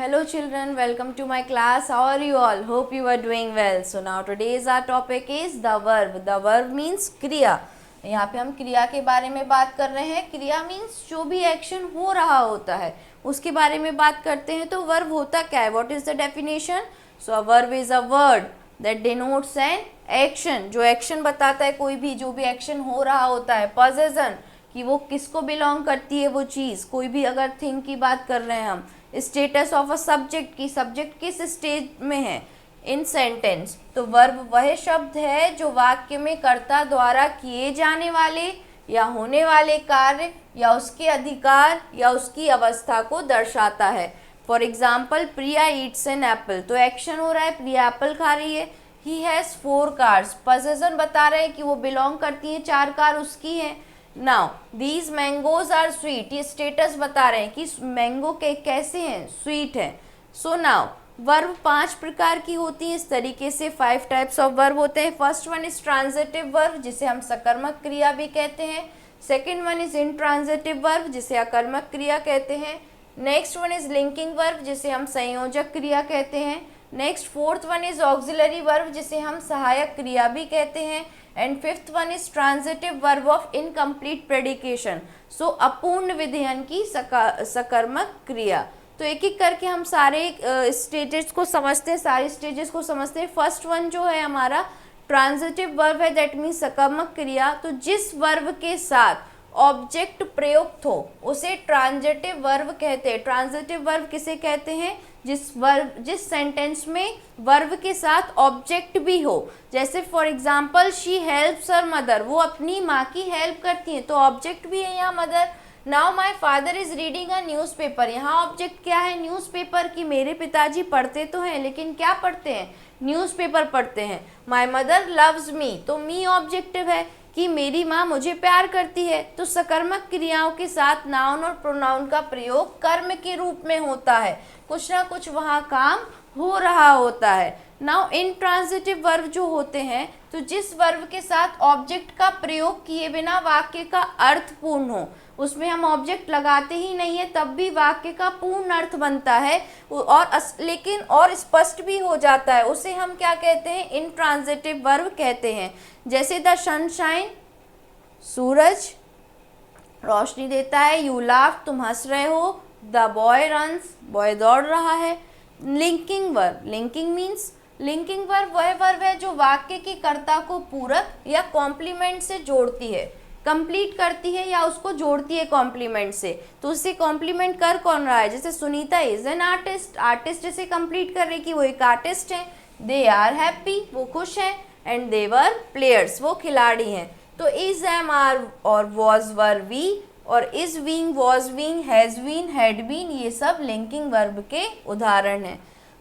Hello children, welcome to my class. How are you all? Hope you are doing well. So now today's our topic is the verb. The verb means क्रिया. यहाँ पे हम क्रिया के बारे में बात कर रहे हैं. क्रिया मीन्स जो भी एक्शन हो रहा होता है उसके बारे में बात करते हैं. तो वर्ब होता क्या है? What is the definition? So a verb is a word that denotes an action. जो एक्शन बताता है, कोई भी जो भी एक्शन हो रहा होता है. possession कि वो किसको बिलोंग करती है वो चीज़. कोई भी अगर थिंग की बात कर रहे हैं हम. स्टेटस ऑफ अ सब्जेक्ट की सब्जेक्ट किस स्टेज में है इन सेंटेंस. तो वर्ब वह शब्द है जो वाक्य में कर्ता द्वारा किए जाने वाले या होने वाले कार्य या उसके अधिकार या उसकी अवस्था को दर्शाता है. For example, Priya eats an apple. तो एक्शन हो रहा है, प्रिया एप्पल खा रही है. He has 4 cars. पोजेशन बता रहे हैं कि वो बिलोंग करती हैं, 4 कार उसकी हैं. Now these mangoes are sweet. ये स्टेटस बता रहे हैं कि मैंगो के कैसे हैं, स्वीट हैं. सो नाउ वर्ब 5 प्रकार की होती हैं. इस तरीके से 5 टाइप्स ऑफ वर्ब होते हैं. First one is transitive verb जिसे हम सकर्मक क्रिया भी कहते हैं. Second one is intransitive verb जिसे अकर्मक क्रिया कहते हैं. Next one is linking verb जिसे हम संयोजक क्रिया कहते हैं. Next fourth one is auxiliary verb जिसे हम सहायक क्रिया भी कहते हैं. And fifth one is transitive verb of incomplete predication. So अपूर्ण विधेयन की सकर्मक क्रिया. तो एक एक करके हम सारे स्टेजेस को समझते हैं, सारे स्टेजेस को समझते हैं. फर्स्ट वन जो है हमारा ट्रांजिटिव वर्ब है, दैट मीन्स सकर्मक क्रिया. तो जिस वर्ब के साथ ऑब्जेक्ट प्रयुक्त हो उसे ट्रांजिटिव वर्ब कहते हैं. ट्रांजिटिव वर्ब किसे कहते हैं? जिस सेंटेंस में वर्ब के साथ ऑब्जेक्ट भी हो. जैसे for example, she helps her mother. वो अपनी माँ की हेल्प करती हैं, तो ऑब्जेक्ट भी है यहाँ mother. Now my father is reading a newspaper. यहाँ ऑब्जेक्ट क्या है? न्यूज़पेपर. की मेरे पिताजी पढ़ते तो हैं लेकिन क्या पढ़ते हैं? न्यूज़पेपर पढ़ते हैं. My mother loves me. तो मी ऑब्जेक्टिव है कि मेरी माँ मुझे प्यार करती है. तो सकर्मक क्रियाओं के साथ नाउन और प्रोनाउन का प्रयोग कर्म के रूप में होता है. कुछ ना कुछ वहाँ काम हो रहा होता है. नाउ इंट्रांजिटिव वर्ब जो होते हैं, तो जिस वर्ब के साथ ऑब्जेक्ट का प्रयोग किए बिना वाक्य का अर्थ पूर्ण हो, उसमें हम ऑब्जेक्ट लगाते ही नहीं है तब भी वाक्य का पूर्ण अर्थ बनता है और लेकिन और स्पष्ट भी हो जाता है, उसे हम क्या कहते हैं? इंट्रांजिटिव वर्ब कहते हैं. जैसे द सनशाइन, सूरज रोशनी देता है. यू लाफ, तुम हंस रहे हो. द बॉय रन्स, बॉय दौड़ रहा है. Linking verb. Linking means linking verb वह वर्ब है जो वाक्य के कर्ता को पूरक या कॉम्प्लीमेंट से जोड़ती है, कंप्लीट करती है या उसको जोड़ती है कॉम्प्लीमेंट से. तो उससे कॉम्प्लीमेंट कर कौन रहा है? जैसे Sunita is an artist. Artist इसे कंप्लीट कर रही कि वो एक आर्टिस्ट है. दे आर हैप्पी, वो खुश हैं. एंड दे वर प्लेयर्स, वो खिलाड़ी हैं. तो इज, एम, आर और वॉज, वर, वी और is, being, was being, has been, had been, ये सब लिंकिंग वर्ब के उदाहरण हैं.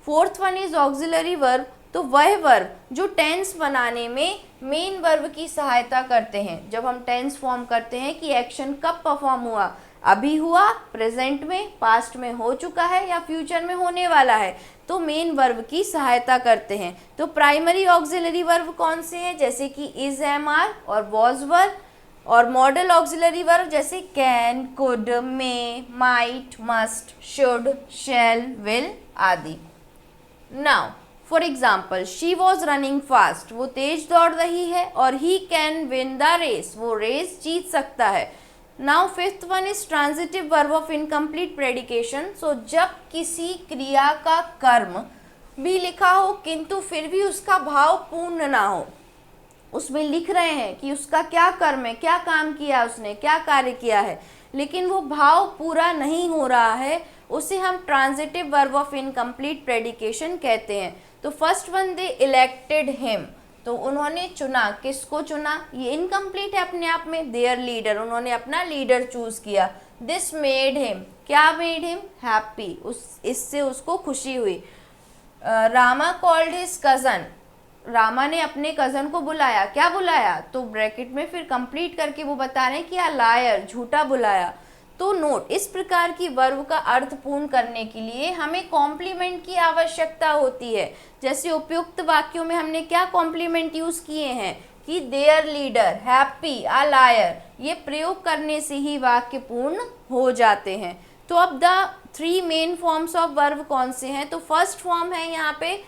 Fourth one is auxiliary verb. तो वह वर्ब जो टेंस बनाने में मेन वर्ब की सहायता करते हैं. जब हम टेंस फॉर्म करते हैं कि एक्शन कब परफॉर्म हुआ, अभी हुआ, प्रेजेंट में, पास्ट में हो चुका है या फ्यूचर में होने वाला है, तो मेन वर्ब की सहायता करते हैं. तो प्राइमरी ऑक्सिलरी वर्ब कौन से हैं? जैसे कि इज, एम, आर और वॉज, वर. और मॉडल ऑक्सिलरी वर्ब जैसे can, could, may, might, must, should, shall, will आदि. Now for example, she was running fast. वो तेज दौड़ रही है. और he can win the race. वो रेस जीत सकता है. Now fifth one is transitive verb of incomplete predication. So जब किसी क्रिया का कर्म भी लिखा हो किंतु फिर भी उसका भाव पूर्ण ना हो. उसमें लिख रहे हैं कि उसका क्या कर्म है, क्या काम किया उसने, क्या कार्य किया है, लेकिन वो भाव पूरा नहीं हो रहा है, उसे हम ट्रांजिटिव वर्ब ऑफ इनकम्प्लीट प्रेडिकेशन कहते हैं. तो फर्स्ट वन, दे इलेक्टेड हिम. तो उन्होंने चुना. किसको चुना? ये इनकम्प्लीट है अपने आप में. देयर लीडर, उन्होंने अपना लीडर चूज किया. दिस मेड हिम, क्या मेड हिम? हैप्पी, इससे उसको खुशी हुई. Rama called his cousin. Rama ने अपने कज़न को बुलाया. क्या बुलाया? तो ब्रैकेट में फिर कंप्लीट करके वो बता रहे हैं कि लायर, झूठा बुलाया. तो नोट, इस प्रकार की वर्ब का अर्थ पूर्ण करने के लिए हमें कॉम्प्लीमेंट की आवश्यकता होती है. जैसे उपयुक्त वाक्यों में हमने क्या कॉम्प्लीमेंट यूज़ किए हैं कि their leader, happy, a liar. ये प्रयोग करने से ही वाक्य पूर्ण हो जाते हैं. तो अब the three main forms of verb कौन से हैं? तो फर्स्ट फॉर्म है यहाँ पे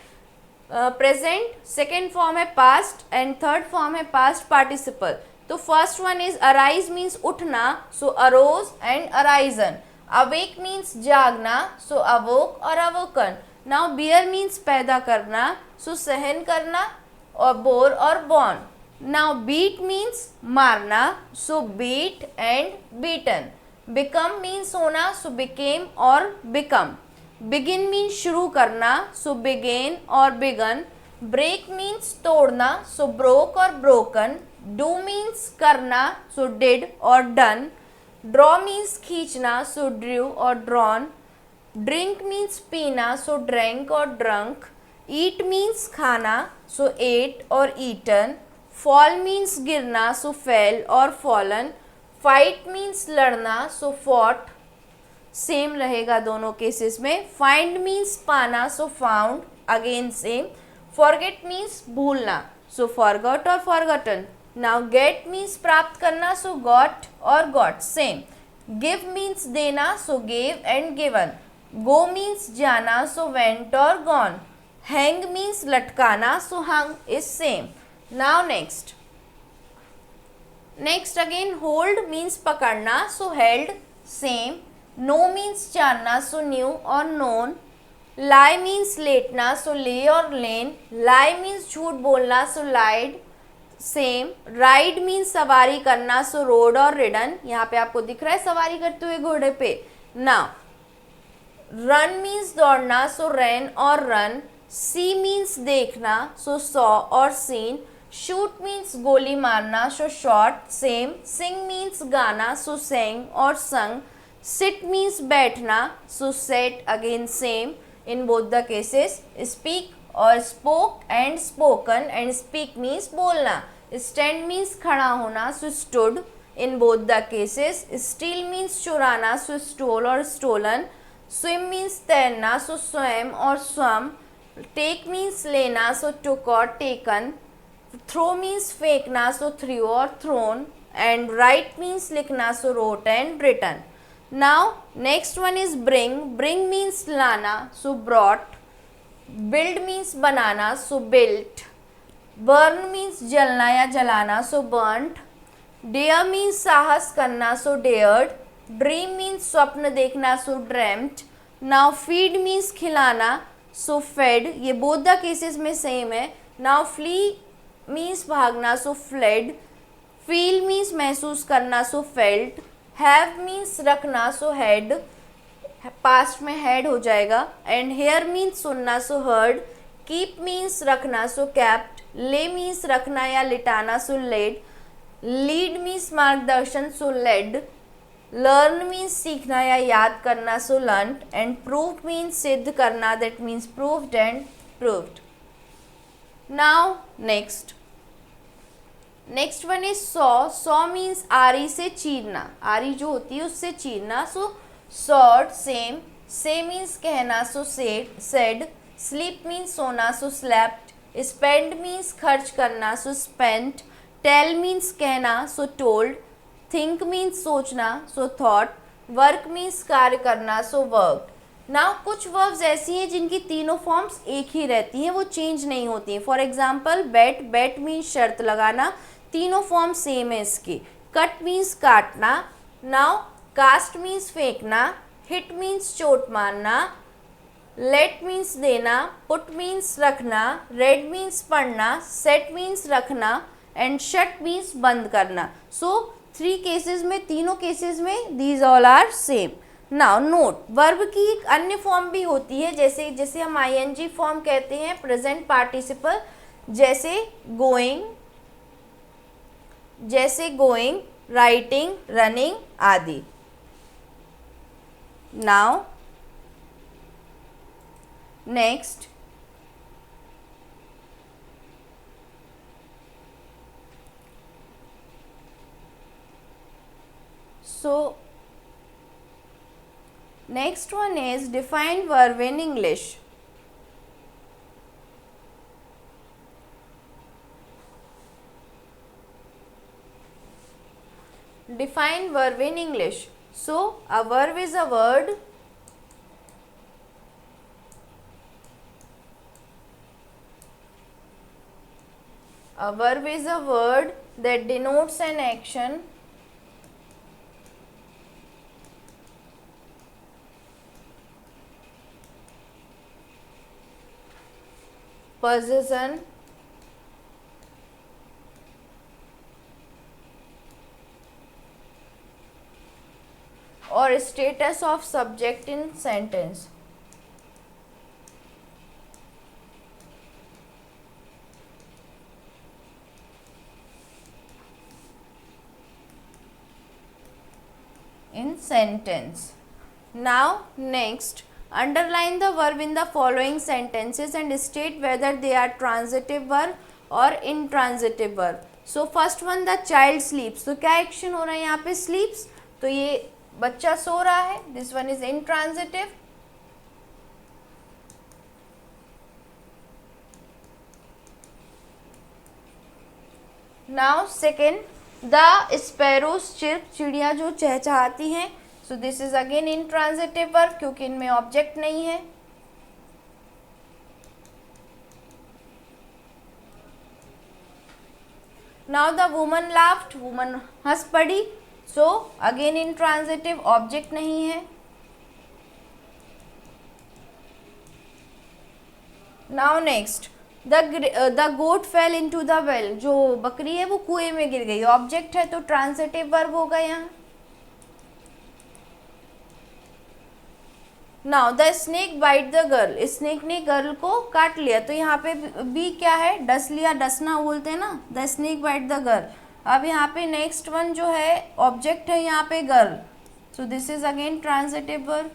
प्रेजेंट, सेकेंड फॉर्म है पास्ट एंड थर्ड फॉर्म है पास्ट पार्टिसिपल। तो first one is arise means उठना, so arose and arisen. Awake means जागना, सो अवोक और अवोकन। नाउ बियर मीन्स पैदा करना, सो सहन करना और बोर और बॉर्न। नाउ बीट मीन्स मारना, so beat and beaten. Become means होना, सो बिकेम और बिकम। बिगिन मीन्स शुरू करना, सो बिगेन और बिगन। ब्रेक मीन्स तोड़ना, सो ब्रोक और ब्रोकन। डू मीन्स करना, सो डिड और डन। ड्रॉ मीन्स खींचना, सो ड्रू और ड्रॉन। ड्रिंक मीन्स पीना, सो ड्रैंक और ड्रंक। ईट मीन्स खाना, सो एट और ईटन। फॉल मीन्स गिरना, सो फेल और फॉलन। फाइट मीन्स लड़ना, सो फॉट, सेम रहेगा दोनों केसेस में। फाइंड मीन्स पाना, so found, again same. Forget means भूलना, सो फॉरगॉट और फॉरगॉटन। नाउ गेट मीन्स प्राप्त करना, सो गॉट और गॉट, सेम। गिव मीन्स देना, so gave and given. Go means जाना, सो वेंट और गॉन। हैंग मीन्स लटकाना, so hung is same. Now next again hold means पकड़ना, so held, same. Know means जानना, so knew और known. Lie means लेटना, so lay और lain. लाई means झूठ बोलना, सो लाइड, सेम। राइड मीन्स सवारी करना, सो रोड और रिडन। यहाँ पे आपको दिख रहा है सवारी करते हुए घोड़े पे। नाउ रन मीन्स दौड़ना, सो रैन और रन। सी मीन्स देखना, सो सॉ और सीन। शूट मीन्स गोली मारना, so shot, same. Sing means गाना, सो सेंग और संग। सिट मीन्स बैठना, so sat, again same in both the cases. Speak और spoke and spoken, and speak means बोलना। Stand means खड़ा होना, so stood in both the cases. Steal means चुराना, so stole और stolen. Swim means तैरना, so स्वयं और स्वम। Take means लेना, सो टुक और टेकन। थ्रो मीन्स फेंकना, सो थ्रू और थ्रोन। एंड राइट मीन्स लिखना, so wrote and written. Now next one is bring. Bring means लाना, सो ब्रॉट। बिल्ड मीन्स बनाना, सो बिल्ट। बर्न मीन्स जलना या जलाना, सो बर्नट। डेयर मीन्स साहस करना, सो डेयर्ड। ड्रीम मीन्स स्वप्न देखना, सो ड्रेम्ट। नाउ फीड मीन्स खिलाना, सो फेड, ये बोथ द केसेस में सेम है। नाउ फ्ली मीन्स भागना, सो फ्लेड। फील मीन्स महसूस करना, सो फेल्ट। हैव मीन्स रखना, सो हेड, पास्ट में हेड हो जाएगा। एंड हेयर मीन्स सुनना, सो हर्ड। कीप मीन्स रखना, सो कैप्ट। ले मीन्स रखना या लिटाना, सो लेड। लीड मीन्स मार्गदर्शन, सो लेड। लर्न मीन्स सीखना या याद करना, सो लर्नड। एंड प्रूव मीन्स सिद्ध करना, that means proved and proved. Now next one is saw. Saw means आरी से चीरना, आरी जो होती है उससे चीरना, सो सॉर्ड, सेम। से मीन्स कहना, सो सेड। स्लीप मीन्स सोना, सो स्लेप्ट। स्पेंड मीन्स खर्च करना, सो स्पेंट। टेल मीन्स कहना, सो टोल्ड। थिंक मीन्स सोचना, सो थॉट। वर्क मीन्स कार्य करना, सो वर्क। नाउ कुछ वर्ब्स ऐसी हैं जिनकी तीनों फॉर्म्स एक ही रहती हैं, वो चेंज नहीं होती हैं। For example bet, bet means शर्त लगाना, तीनों फॉर्म सेम है इसकी। कट मीन्स काटना। नाउ कास्ट मीन्स फेंकना। हिट मीन्स चोट मारना। लेट मीन्स देना। पुट मीन्स रखना। रेड मीन्स पढ़ना। सेट मीन्स रखना। एंड शट मीन्स बंद करना। सो थ्री केसेस में, तीनों केसेस में these all are same. Now note, verb की एक अन्य फॉर्म भी होती है, जैसे हम आईएनजी फॉर्म कहते हैं, प्रेजेंट पार्टिसिपल, जैसे गोइंग, राइटिंग, रनिंग आदि। Now next next one is define verb in English. Define verb in English. So a verb is a word A verb is a word that denotes an action possession or status of subject in sentence. Now next, underline the verb in the following sentences and state whether they are transitive verb or intransitive verb. So first one, the child sleeps. तो क्या action हो रहा है यहाँ पे? sleeps. तो ये बच्चा सो रहा है. This one is intransitive. Now second, the sparrows chirp. चिड़िया जो चहचहाती हैं. So this is again intransitive verb क्योंकि इनमें ऑब्जेक्ट नहीं है. Now the woman laughed. woman हंस पड़ी. So again intransitive, ऑब्जेक्ट नहीं है. Now next, the goat fell into the well. जो बकरी है वो कुएं में गिर गई. ऑब्जेक्ट है तो ट्रांजिटिव वर्ब होगा यहाँ. Now the snake bite the girl. Snake ने गर्ल को काट लिया. तो यहाँ पे भी क्या है? डस लिया, डसना बोलते हैं ना. The snake bite the girl. अब यहाँ पे नेक्स्ट वन जो है ऑब्जेक्ट है यहाँ पे girl. So this is again transitive verb.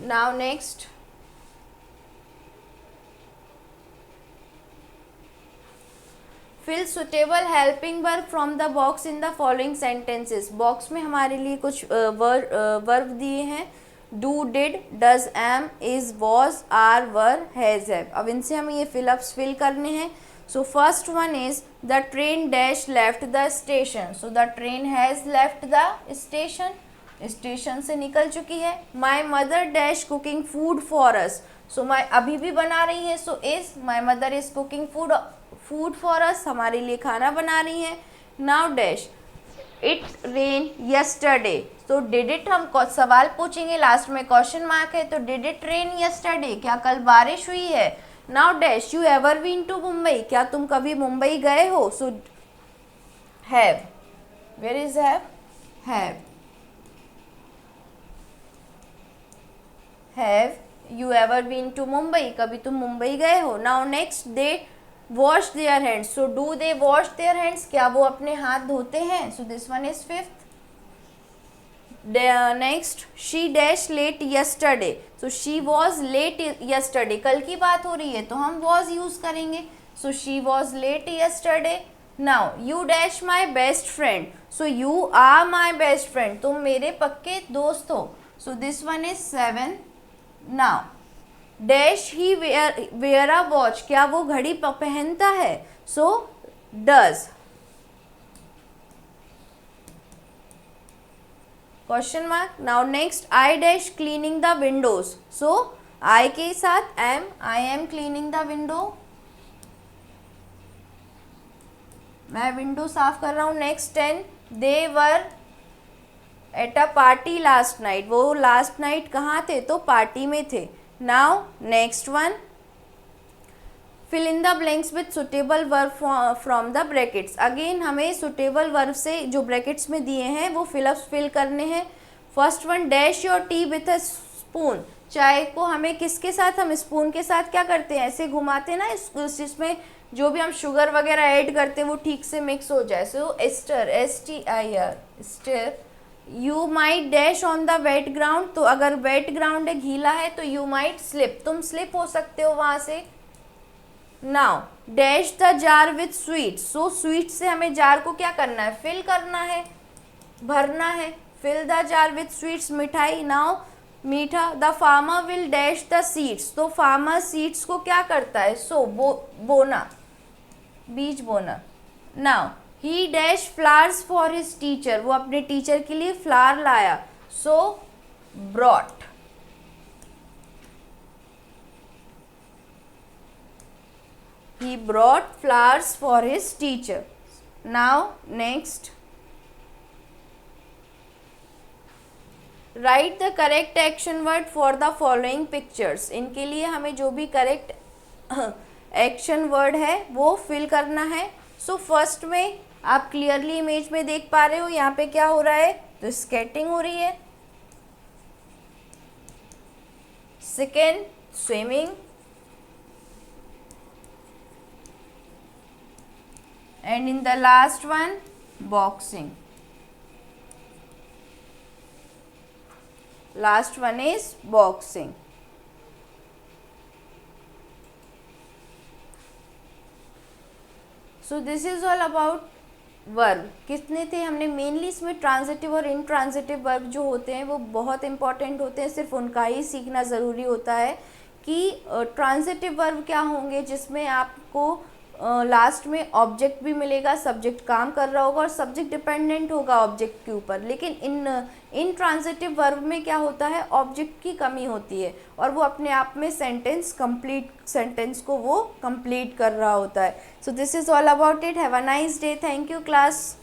Now next, fill suitable helping verb from the box in the following sentences. Box में हमारे लिए कुछ वर्ब दिए हैं. do, did, does, am, is, was, are, were, has, have. अब इनसे हमें ये फिलअप्स फिल करने हैं. So first one is the train dash left the station. So the train has left the station. Station से निकल चुकी है. My mother dash cooking food for us. So my अभी भी बना रही है. So is my mother is cooking food for us. हमारे लिए खाना बना रही है. Now dash it rain yesterday. तो डिड इट, हम सवाल पूछेंगे, लास्ट में क्वेश्चन मार्क है. तो डिड इट रेन यस्टरडे, क्या कल बारिश हुई है. Now dash you ever been to Mumbai, क्या तुम कभी मुंबई गए हो. So have, where is have? Have. Have you ever been to Mumbai? कभी तुम मुंबई गए हो. Now next, they wash their hands. So do they wash their hands? क्या वो अपने हाथ धोते हैं. So this one is fifth. Next, she dash late yesterday. So she was late yesterday. कल की बात हो रही है तो हम was use करेंगे. So she was late yesterday. Now you dash my best friend. So you are my best friend. तुम मेरे पक्के दोस्त हो. So this one is 7. Now dash he wear a watch. क्या वो घड़ी पहनता है. So does. Question mark. Now next, I dash cleaning the windows. So I के साथ am. I am cleaning the window. मैं विंडो साफ कर रहा हूँ. Next 10, they were at a party last night. वो लास्ट नाइट कहाँ थे? तो पार्टी में थे. Now next one, fill in the blanks with suitable verb from the brackets. Again हमें सुटेबल वर्ब से जो ब्रैकेट्स में दिए हैं वो फिलअप्स फिल करने हैं. First one, dash your T with a spoon. चाय को हमें किसके साथ, हम स्पून के साथ क्या करते हैं, ऐसे घुमाते हैं ना, इसमें जो भी हम शुगर वगैरह ऐड करते हैं वो ठीक से मिक्स हो जाए. So stir, STIR, stir. You might dash on the wet ground. तो अगर वेट ग्राउंड है, गीला है, तो यू माइट स्लिप, तुम स्लिप हो सकते हो वहाँ से. Now dash the jar with sweet. So sweet से हमें जार को क्या करना है, फिल करना है, भरना है. Fill the jar with sweets, मिठाई. नाउ मीठा. The farmer will dash the seeds. तो फार्मर सीड्स को क्या करता है, सो बोना, बीज बोना. Now he dash flowers for his teacher. वो अपने टीचर के लिए फ्लावर लाया. So brought. he brought flowers for his teacher. Now next, write the correct action word for the following pictures. इनके लिए हमें जो भी करेक्ट एक्शन वर्ड है वो फिल करना है. सो फर्स्ट में आप क्लियरली इमेज में देख पा रहे हो यहाँ पे क्या हो रहा है, तो स्केटिंग हो रही है. Second, swimming. And in the last one, boxing. Last one is boxing. So this is all about verb. कितने थे हमने, मेनली इसमें ट्रांजिटिव और इनट्रांजिटिव वर्ब जो होते हैं वो बहुत इंपॉर्टेंट होते हैं. सिर्फ उनका ही सीखना ज़रूरी होता है कि ट्रांजिटिव वर्ब क्या होंगे, जिसमें आपको लास्ट में ऑब्जेक्ट भी मिलेगा, सब्जेक्ट काम कर रहा होगा और सब्जेक्ट डिपेंडेंट होगा ऑब्जेक्ट के ऊपर. लेकिन इन ट्रांजिटिव वर्ब में क्या होता है, ऑब्जेक्ट की कमी होती है और वो अपने आप में सेंटेंस को वो कंप्लीट कर रहा होता है. So this is all about it. Have a nice day. Thank you class.